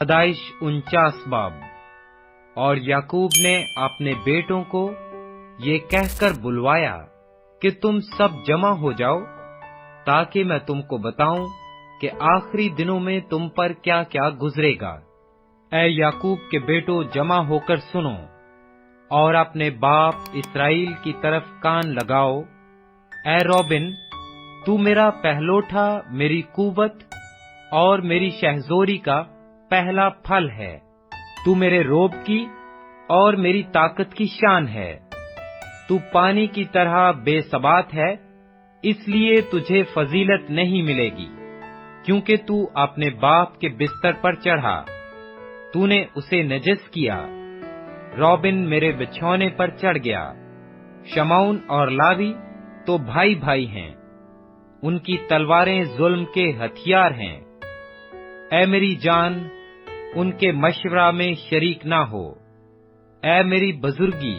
पैदाइश 49 बाब। और याकूब ने अपने बेटों को ये कहकर बुलवाया कि तुम सब जमा हो जाओ, ताकि मैं तुमको बताऊं कि आखिरी दिनों में तुम पर क्या क्या गुजरेगा। ऐ याकूब के बेटों, जमा होकर सुनो और अपने बाप इसराइल की तरफ कान लगाओ। ऐ रोबिन, तू मेरा पहलोठा, मेरी कुवत और मेरी शहजोरी का पहला फल है। तू मेरे रोब की और मेरी ताकत की शान है। तू पानी की तरह बेसबात है, इसलिए तुझे फजीलत नहीं मिलेगी, क्योंकि तू अपने बाप के बिस्तर पर चढ़ा, तूने उसे नजस किया। रोबिन मेरे बिछौने पर चढ़ गया। शमौन और लावी तो भाई भाई हैं, उनकी तलवारें जुल्म के हथियार हैं। ऐ मेरी जान, उनके मशवरा में शरीक ना हो। ऐ मेरी बुजुर्गी,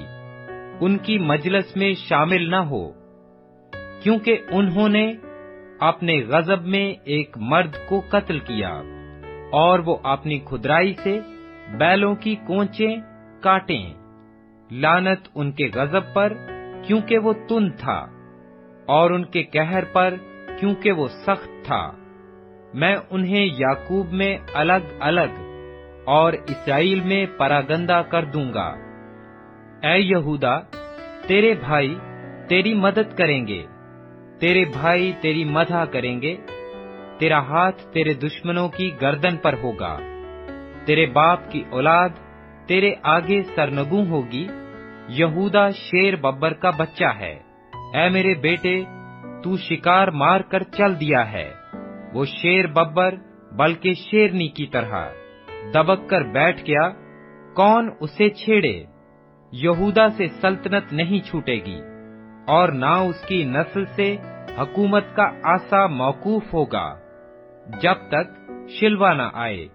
उनकी मजलिस में शामिल न हो, क्योंकि उन्होंने अपने गजब में एक मर्द को कत्ल किया और वो अपनी खुदराई से बैलों की कोंचें काटें। लानत उनके गजब पर, क्योंकि वो तुंद था, और उनके कहर पर, क्योंकि वो सख्त था। मैं उन्हें याकूब में अलग अलग और इसराइल में परागंदा कर दूंगा। ऐ यहूदा, तेरे भाई तेरी मदद करेंगे, तेरे भाई तेरी मदह करेंगे। तेरा हाथ तेरे दुश्मनों की गर्दन पर होगा। तेरे बाप की औलाद तेरे आगे सरनगू होगी। यहूदा शेर बब्बर का बच्चा है। ऐ मेरे बेटे, तू शिकार मार कर चल दिया है। वो शेर बब्बर बल्कि शेरनी की तरह दबक कर बैठ गया, कौन उसे छेड़े। यहूदा से सल्तनत नहीं छूटेगी, और ना उसकी नस्ल से हुकूमत का आसा मौकूफ होगा, जब तक शिलवा न आए।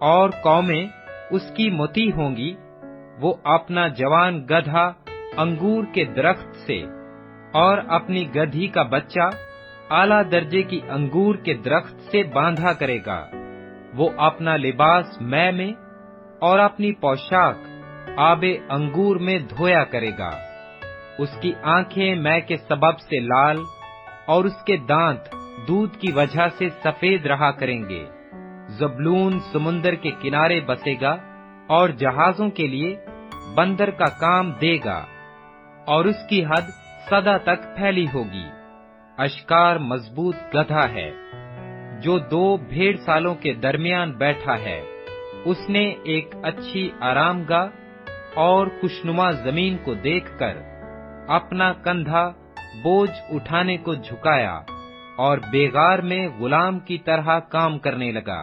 और कौमें उसकी मुती होंगी। वो अपना जवान गधा अंगूर के दरख्त से और अपनी गधी का बच्चा आला दर्जे की अंगूर के दरख्त से बांधा करेगा। वो अपना लिबास मै में और अपनी पोशाक आबे अंगूर में धोया करेगा। उसकी आंखें मै के सबब से लाल और उसके दांत दूध की वजह से सफेद रहा करेंगे। ज़बूलून समुंदर के किनारे बसेगा और जहाजों के लिए बंदर का काम देगा, और उसकी हद सदा तक फैली होगी। अश्कार मजबूत गधा है, जो 2 भेड़ सालों के दरमियान बैठा है। उसने एक अच्छी आरामगाह और खुशनुमा जमीन को देखकर अपना कंधा बोझ उठाने को झुकाया और बेगार में गुलाम की तरह काम करने लगा।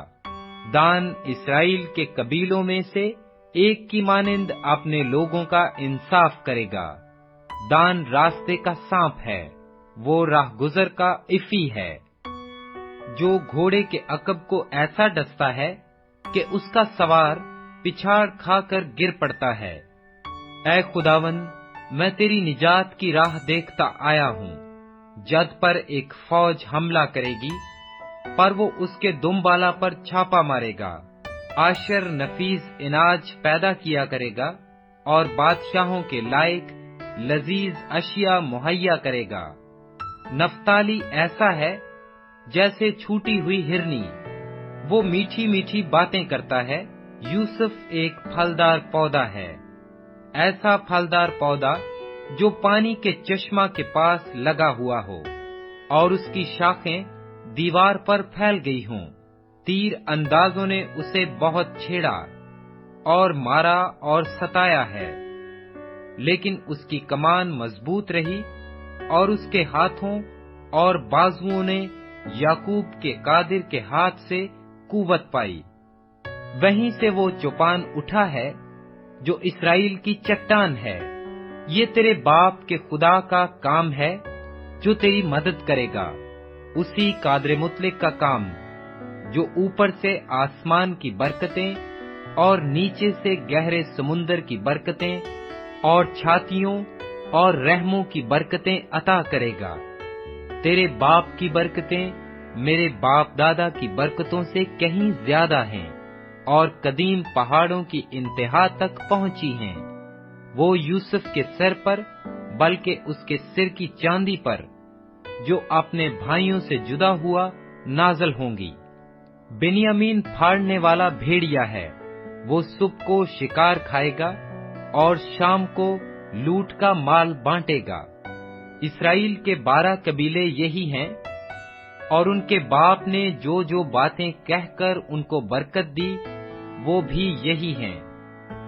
दान इसराइल के कबीलों में से एक की मानिंद अपने लोगों का इंसाफ करेगा। दान रास्ते का सांप है, वो राहगुजर का इफी है, जो घोड़े के अकब को ऐसा डसता है कि उसका सवार पिछाड़ खाकर गिर पड़ता है। ऐ खुदावन, मैं तेरी निजात की राह देखता आया हूँ। जद पर एक फौज हमला करेगी, पर वो उसके दुम्बाला पर छापा मारेगा। आशर नफीस इनाज पैदा किया करेगा और बादशाहों के लायक लजीज अशिया मुहैया करेगा। नफ्ताली ऐसा है जैसे छूटी हुई हिरनी, वो मीठी मीठी बातें करता है। यूसुफ एक फलदार पौधा है, ऐसा फलदार पौधा जो पानी के चश्मा के पास लगा हुआ हो और उसकी शाखें दीवार पर फैल गई हों। तीर अंदाजों ने उसे बहुत छेड़ा और मारा और सताया है, लेकिन उसकी कमान मजबूत रही और उसके हाथों और बाजुओं ने याकूब के कादिर के हाथ से कुवत पाई। वहीं से वो चौपान उठा है जो इसराइल की चट्टान है। ये तेरे बाप के खुदा का काम है जो तेरी मदद करेगा, उसी कादर मुतलिक का काम जो ऊपर से आसमान की बरकतें और नीचे से गहरे समुंदर की बरकतें और छातियों और रहमों की बरकतें अता करेगा। तेरे बाप की बरकतें मेरे बाप दादा की बरकतों से कहीं ज्यादा हैं اور قدیم پہاڑوں کی انتہا تک پہنچی ہیں۔ وہ یوسف کے سر پر بلکہ اس کے سر کی چاندی پر جو اپنے بھائیوں سے جدا ہوا نازل ہوں گی۔ بنیامین پھاڑنے والا بھیڑیا ہے، وہ صبح کو شکار کھائے گا اور شام کو لوٹ کا مال بانٹے گا۔ اسرائیل کے 12 قبیلے یہی ہیں، اور ان کے باپ نے جو جو باتیں کہہ کر ان کو برکت دی وہ بھی یہی ہیں۔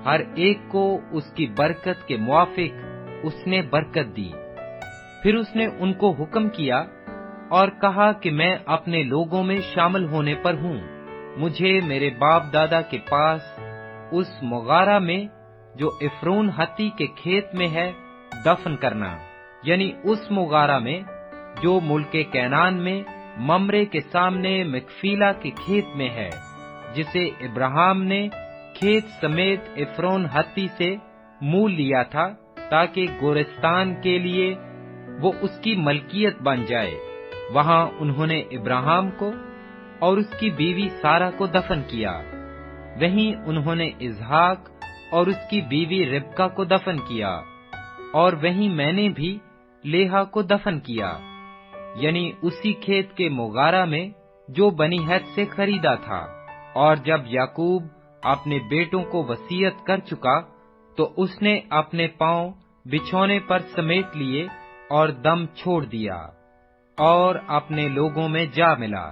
ہر ایک کو اس کی برکت کے موافق اس نے برکت دی۔ پھر اس نے ان کو حکم کیا اور کہا کہ میں اپنے لوگوں میں شامل ہونے پر ہوں، مجھے میرے باپ دادا کے پاس اس مغارہ میں جو عفرون ہتی کے کھیت میں ہے دفن کرنا، یعنی اس مغارہ میں جو ملک کینان میں ممرے کے سامنے مکفیلا کے کھیت میں ہے، جسے ابراہیم نے کھیت سمیت عفرون ہتی سے مول لیا تھا تاکہ گورستان کے لیے وہ اس کی ملکیت بن جائے۔ وہاں انہوں نے ابراہیم کو اور اس کی بیوی سارہ کو دفن کیا۔ وہیں انہوں نے اسحاق اور اس کی بیوی ربکا کو دفن کیا، اور وہیں میں نے بھی لیہا کو دفن کیا، یعنی اسی کھیت کے مغارہ میں جو بنی ہت سے خریدا تھا۔ اور جب یعقوب اپنے بیٹوں کو وصیت کر چکا تو اس نے اپنے پاؤں بچھونے پر سمیٹ لیے اور دم چھوڑ دیا اور اپنے لوگوں میں جا ملا۔